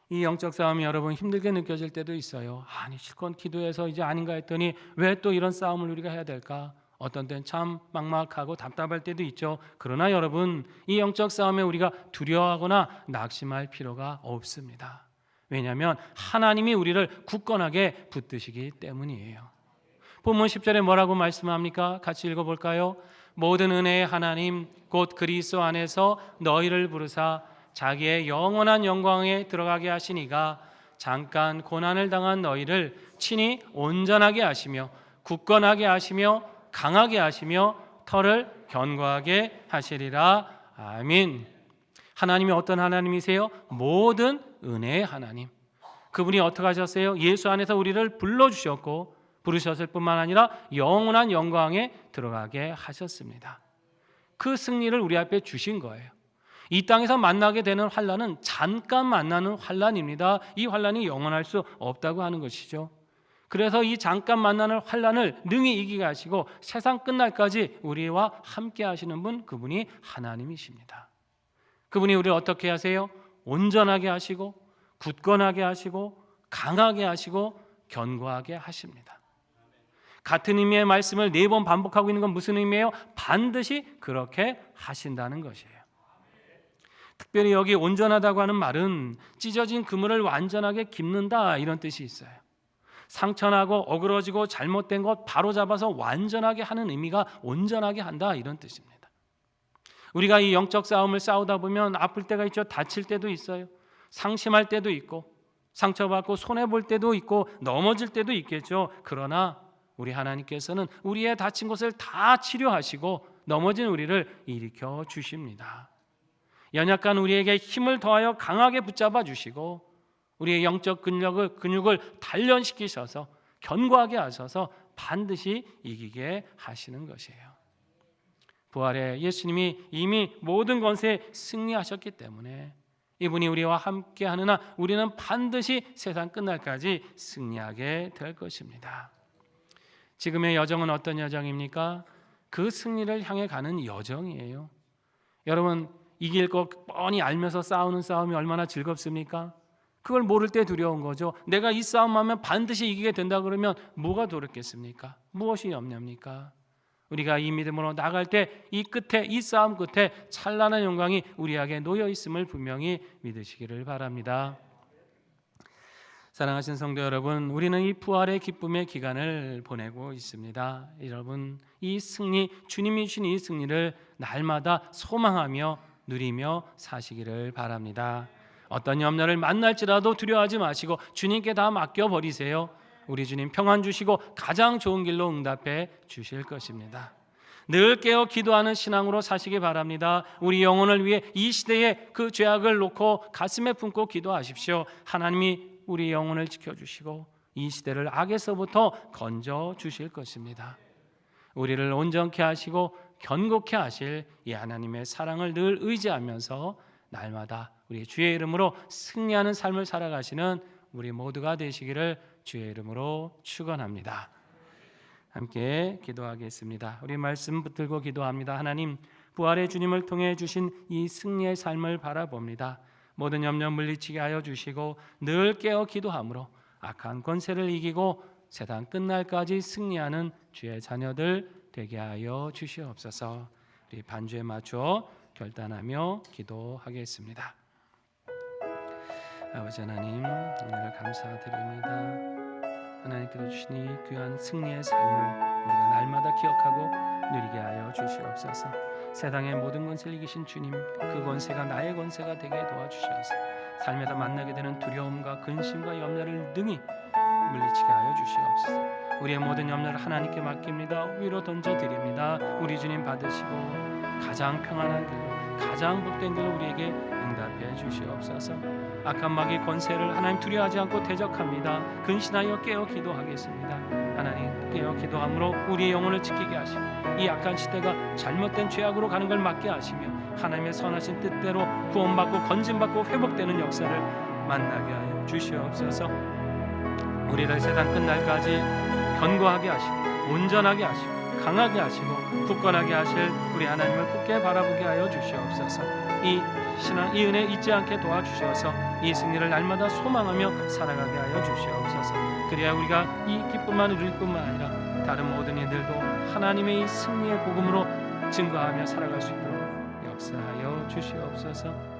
이 영적 싸움이 여러분 힘들게 느껴질 때도 있어요. 아니 실컷 기도해서 이제 아닌가 했더니 왜 또 이런 싸움을 우리가 해야 될까? 어떤 때는 참 막막하고 답답할 때도 있죠. 그러나 여러분, 이 영적 싸움에 우리가 두려워하거나 낙심할 필요가 없습니다. 왜냐하면 하나님이 우리를 굳건하게 붙드시기 때문이에요. 본문 10절에 뭐라고 말씀합니까? 같이 읽어볼까요? 모든 은혜의 하나님 곧 그리스도 안에서 너희를 부르사 자기의 영원한 영광에 들어가게 하시니가 잠깐 고난을 당한 너희를 친히 온전하게 하시며 굳건하게 하시며 강하게 하시며 터를 견고하게 하시리라. 아멘. 하나님이 어떤 하나님이세요? 모든 은혜의 하나님. 그분이 어떻게 하셨어요? 예수 안에서 우리를 불러주셨고 부르셨을 뿐만 아니라 영원한 영광에 들어가게 하셨습니다. 그 승리를 우리 앞에 주신 거예요. 이 땅에서 만나게 되는 환난은 잠깐 만나는 환난입니다. 이 환난이 영원할 수 없다고 하는 것이죠. 그래서 이 잠깐 만나는 환난을 능히 이기게 하시고 세상 끝날까지 우리와 함께 하시는 분, 그분이 하나님이십니다. 그분이 우리를 어떻게 하세요? 온전하게 하시고 굳건하게 하시고 강하게 하시고 견고하게 하십니다. 같은 의미의 말씀을 4번 반복하고 있는 건 무슨 의미예요? 반드시 그렇게 하신다는 것이에요. 특별히 여기 온전하다고 하는 말은 찢어진 그물을 완전하게 깁는다, 이런 뜻이 있어요. 상처나고 어그러지고 잘못된 것 바로잡아서 완전하게 하는 의미가 온전하게 한다, 이런 뜻입니다. 우리가 이 영적 싸움을 싸우다 보면 아플 때가 있죠. 다칠 때도 있어요. 상심할 때도 있고 상처받고 손해볼 때도 있고 넘어질 때도 있겠죠. 그러나 우리 하나님께서는 우리의 다친 곳을 다 치료하시고 넘어진 우리를 일으켜 주십니다. 연약한 우리에게 힘을 더하여 강하게 붙잡아 주시고 우리의 영적 근육을 단련시키셔서 견고하게 하셔서 반드시 이기게 하시는 것이에요. 부활의 예수님이 이미 모든 권세에 승리하셨기 때문에 이분이 우리와 함께 하느나 우리는 반드시 세상 끝날까지 승리하게 될 것입니다. 지금의 여정은 어떤 여정입니까? 그 승리를 향해 가는 여정이에요. 여러분, 이길 것 뻔히 알면서 싸우는 싸움이 얼마나 즐겁습니까? 그걸 모를 때 두려운 거죠. 내가 이 싸움하면 반드시 이기게 된다 그러면 뭐가 두렵겠습니까? 무엇이 염려입니까? 우리가 이 믿음으로 나갈 때 이 끝에, 이 싸움 끝에 찬란한 영광이 우리에게 놓여 있음을 분명히 믿으시기를 바랍니다. 사랑하신 성도 여러분, 우리는 이 부활의 기쁨의 기간을 보내고 있습니다. 여러분, 이 승리, 주님이 주신 이 승리를 날마다 소망하며 누리며 사시기를 바랍니다. 어떤 염려를 만날지라도 두려워하지 마시고 주님께 다 맡겨버리세요. 우리 주님 평안 주시고 가장 좋은 길로 응답해 주실 것입니다. 늘 깨어 기도하는 신앙으로 사시기 바랍니다. 우리 영혼을 위해 이 시대에 그 죄악을 놓고 가슴에 품고 기도하십시오. 하나님이 우리 영혼을 지켜주시고 이 시대를 악에서부터 건져 주실 것입니다. 우리를 온전케 하시고 견고케 하실 이 하나님의 사랑을 늘 의지하면서 날마다 우리 주의 이름으로 승리하는 삶을 살아가시는 우리 모두가 되시기를 주의 이름으로 축원합니다. 함께 기도하겠습니다. 우리 말씀 붙들고 기도합니다. 하나님, 부활의 주님을 통해 주신 이 승리의 삶을 바라봅니다. 모든 염려 물리치게 하여 주시고 늘 깨어 기도함으로 악한 권세를 이기고 세상 끝날까지 승리하는 주의 자녀들 되게 하여 주시옵소서. 우리 반주에 맞춰 결단하며 기도하겠습니다. 아버지 하나님, 오늘 감사드립니다. 하나님께서 주신 이 귀한 승리의 삶을 우리가 날마다 기억하고 누리게 하여 주시옵소서. 세상의 모든 권세를 이기신 주님, 그 권세가 나의 권세가 되게 도와주셔서 삶에서 만나게 되는 두려움과 근심과 염려를 능히 물리치게 하여 주시옵소서. 우리의 모든 염려를 하나님께 맡깁니다. 위로 던져드립니다. 우리 주님 받으시고 가장 평안한 길로, 가장 복된 길로 우리에게 응답해 주시옵소서. 악한 마귀의 권세를 하나님 두려워하지 않고 대적합니다. 근신하여 깨어 기도하겠습니다. 하나님, 깨어 기도함으로 우리의 영혼을 지키게 하시고 이 악한 시대가 잘못된 죄악으로 가는 걸 막게 하시며 하나님의 선하신 뜻대로 구원받고 건짐받고 회복되는 역사를 만나게 하여 주시옵소서. 우리를 세상 끝날까지 견고하게 하시고 온전하게 하시고 강하게 하시고 굳건하게 하실 우리 하나님을 굳게 바라보게 하여 주시옵소서. 이 신앙, 이 은혜 잊지 않게 도와주셔서 이 승리를 날마다 소망하며 살아가게 하여 주시옵소서. 그래야 우리가 이 기쁨만 누릴 뿐만 아니라 다른 모든 이들도 하나님의 이 승리의 복음으로 증거하며 살아갈 수 있도록 역사하여 주시옵소서.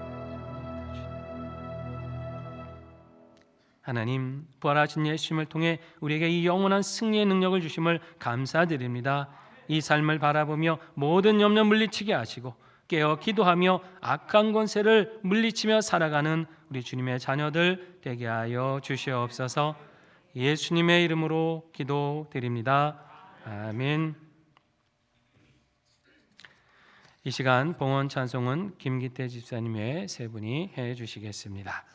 하나님, 부활하신 예수님을 통해 우리에게 이 영원한 승리의 능력을 주심을 감사드립니다. 이 삶을 바라보며 모든 염려 물리치게 하시고 깨어 기도하며 악한 권세를 물리치며 살아가는 우리 주님의 자녀들 되게 하여 주시옵소서. 예수님의 이름으로 기도드립니다. 아멘. 이 시간 봉헌 찬송은 김기태 집사님의 세 분이 해 주시겠습니다.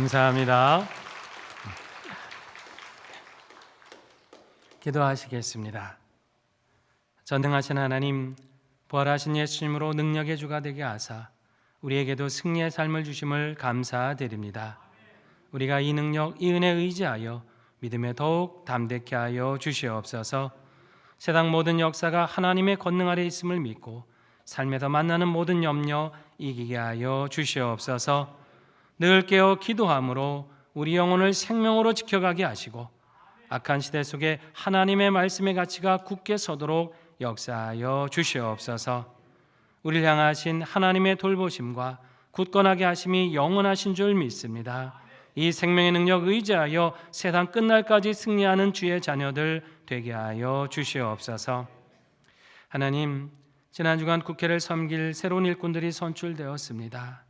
감사합니다. 기도하시겠습니다. 전능하신 하나님, 부활하신 예수님으로 능력의 주가 되게 하사 우리에게도 승리의 삶을 주심을 감사드립니다. 우리가 이 능력, 이 은혜에 의지하여 믿음에 더욱 담대케 하여 주시옵소서. 세상 모든 역사가 하나님의 권능 아래 있음을 믿고 삶에서 만나는 모든 염려 이기게 하여 주시옵소서. 늘 깨어 기도함으로 우리 영혼을 생명으로 지켜가게 하시고 악한 시대 속에 하나님의 말씀의 가치가 굳게 서도록 역사하여 주시옵소서. 우리를 향하신 하나님의 돌보심과 굳건하게 하심이 영원하신 줄 믿습니다. 이 생명의 능력 의지하여 세상 끝날까지 승리하는 주의 자녀들 되게 하여 주시옵소서. 하나님, 지난 주간 국회를 섬길 새로운 일꾼들이 선출되었습니다.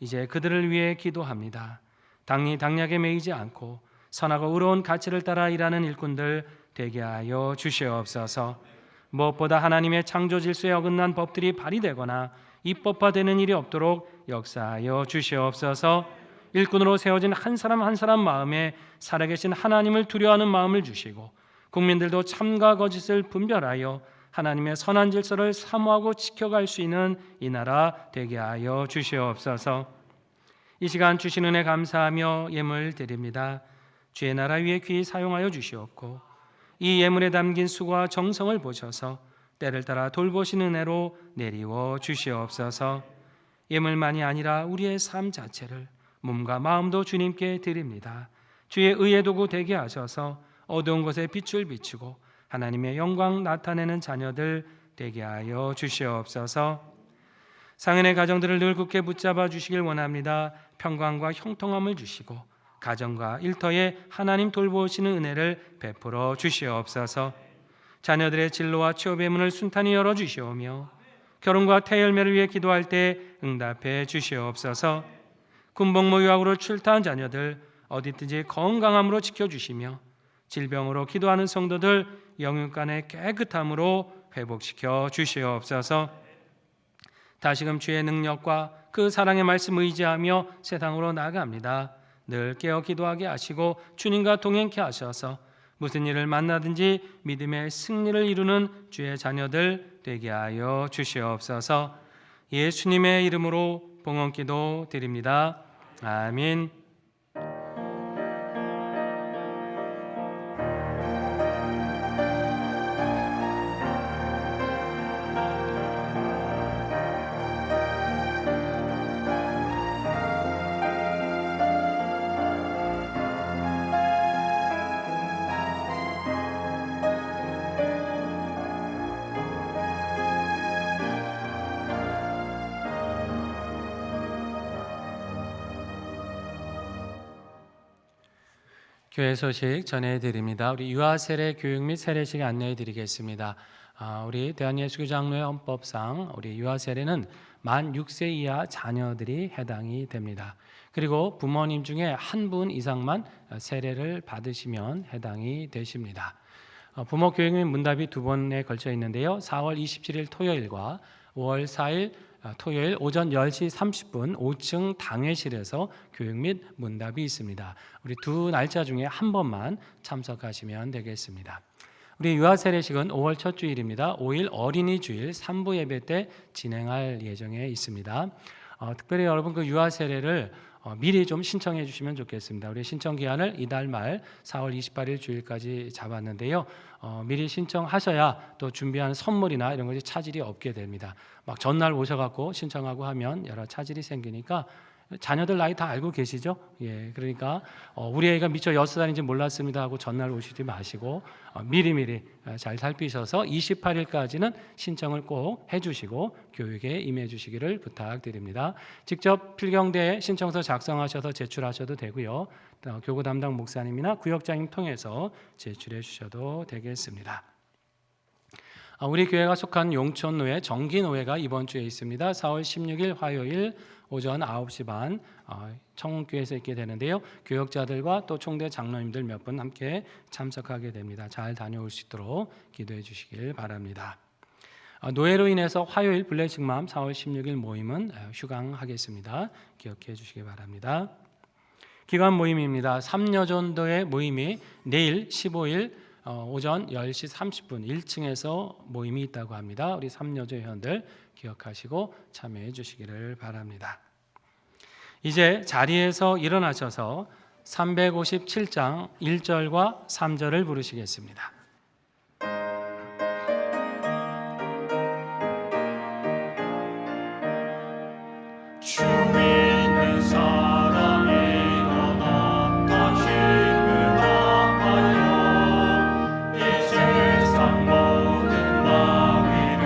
이제 그들을 위해 기도합니다. 당리 당략에 매이지 않고 선하고 의로운 가치를 따라 일하는 일꾼들 되게 하여 주시옵소서. 무엇보다 하나님의 창조 질서에 어긋난 법들이 발의되거나 입법화되는 일이 없도록 역사하여 주시옵소서. 일꾼으로 세워진 한 사람 한 사람 마음에 살아계신 하나님을 두려워하는 마음을 주시고 국민들도 참과 거짓을 분별하여 하나님의 선한 질서를 사모하고 지켜갈 수 있는 이 나라 되게 하여 주시옵소서. 이 시간 주신 은혜 감사하며 예물 드립니다. 주의 나라 위에 귀히 사용하여 주시옵고 이 예물에 담긴 수고와 정성을 보셔서 때를 따라 돌보시는 은혜로 내리워 주시옵소서. 예물만이 아니라 우리의 삶 자체를 몸과 마음도 주님께 드립니다. 주의 의의 도구 되게 하셔서 어두운 곳에 빛을 비추고 하나님의 영광 나타내는 자녀들 되게 하여 주시옵소서. 상인의 가정들을 늘 굳게 붙잡아 주시길 원합니다. 평강과 형통함을 주시고 가정과 일터에 하나님 돌보시는 은혜를 베풀어 주시옵소서. 자녀들의 진로와 취업의 문을 순탄히 열어 주시오며 결혼과 태열매를 위해 기도할 때 응답해 주시옵소서. 군복무 유학으로 출타한 자녀들 어디든지 건강함으로 지켜주시며 질병으로 기도하는 성도들 영육간의 깨끗함으로 회복시켜 주시옵소서. 다시금 주의 능력과 그 사랑의 말씀 의지하며 세상으로 나아갑니다. 늘 깨어 기도하게 하시고 주님과 동행케 하셔서 무슨 일을 만나든지 믿음의 승리를 이루는 주의 자녀들 되게 하여 주시옵소서. 예수님의 이름으로 봉헌기도 드립니다. 아멘. 교회 소식 전해드립니다. 우리 유아 세례 교육 및 세례식 안내해드리겠습니다. 우리 대한예수교 장로회 헌법상 우리 유아 세례는 만 6세 이하 자녀들이 해당이 됩니다. 그리고 부모님 중에 한 분 이상만 세례를 받으시면 해당이 되십니다. 부모 교육 및 문답이 두 번에 걸쳐 있는데요. 4월 27일 토요일과 5월 4일 토요일 오전 10시 30분 5층 당회실에서 교육 및 문답이 있습니다. 우리 두 날짜 중에 한 번만 참석하시면 되겠습니다. 우리 유아 세례식은 5월 첫 주일입니다. 5일 어린이 주일 3부 예배 때 진행할 예정에 있습니다. 특별히 여러분 그 유아 세례를 미리 좀 신청해 주시면 좋겠습니다. 우리 신청 기한을 이달 말 4월 28일 주일까지 잡았는데요. 미리 신청하셔야 또 준비한 선물이나 이런 것이 차질이 없게 됩니다. 막 전날 오셔갖고 신청하고 하면 여러 차질이 생기니까 자녀들 나이 다 알고 계시죠? 예, 그러니까 우리 애가 미처 6살인지 몰랐습니다 하고 전날 오시지 마시고 미리미리 잘 살피셔서 28일까지는 신청을 꼭 해주시고 교육에 임해 주시기를 부탁드립니다. 직접 필경대에 신청서 작성하셔서 제출하셔도 되고요. 교구 담당 목사님이나 구역장님 통해서 제출해 주셔도 되겠습니다. 우리 교회가 속한 용천노회 정기노회가 이번 주에 있습니다. 4월 16일 화요일 오전 9시 반 청운교회에서 있게 되는데요. 교역자들과 또 총대 장로님들 몇 분 함께 참석하게 됩니다. 잘 다녀올 수 있도록 기도해 주시길 바랍니다. 노예로 인해서 화요일 블레싱맘 4월 16일 모임은 휴강하겠습니다. 기억해 주시기 바랍니다. 기관 모임입니다. 3여전도의 모임이 내일 15일 오전 10시 30분 1층에서 모임이 있다고 합니다. 우리 3여조 회원들 기억하시고 참여해 주시기를 바랍니다. 이제 자리에서 일어나셔서 357장 1절과 3절을 부르시겠습니다. 주 믿는 사랑이 너나 다시 응답하여 이 세상 모든 마귀를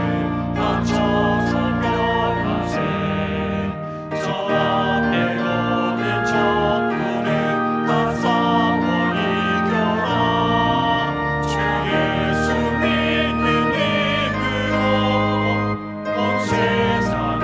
다쳐서 멸하세. 저 앞에 오는 적군을 다 싸워 이겨라. 주 예수 믿는 힘으로 온 세상이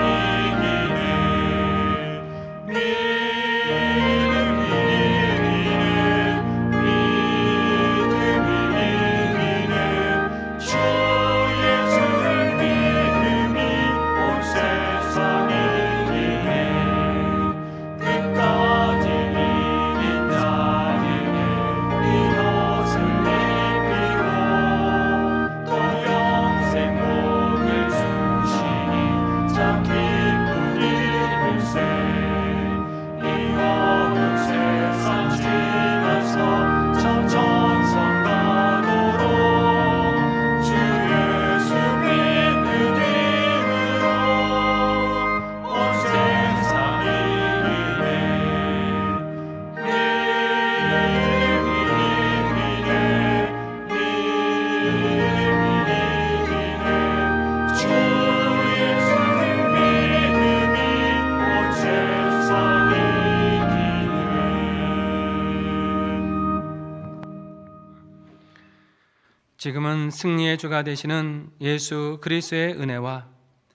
지금은 승리의 주가 되시는 예수 그리스도의 은혜와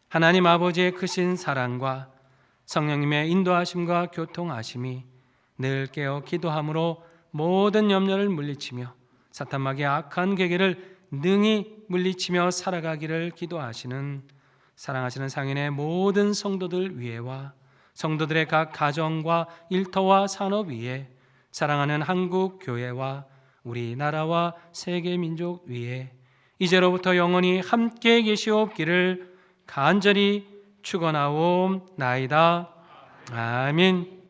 하나님 아버지의 크신 사랑과 성령님의 인도하심과 교통하심이 늘 깨어 기도함으로 모든 염려를 물리치며 사탄마귀의 악한 계계를 능히 물리치며 살아가기를 기도하시는 사랑하시는 상인의 모든 성도들 위에와 성도들의 각 가정과 일터와 산업 위에 사랑하는 한국 교회와 우리나라와 세계 민족 위에 이제로부터 영원히 함께 계시옵기를 간절히 축원하옵나이다. 아멘.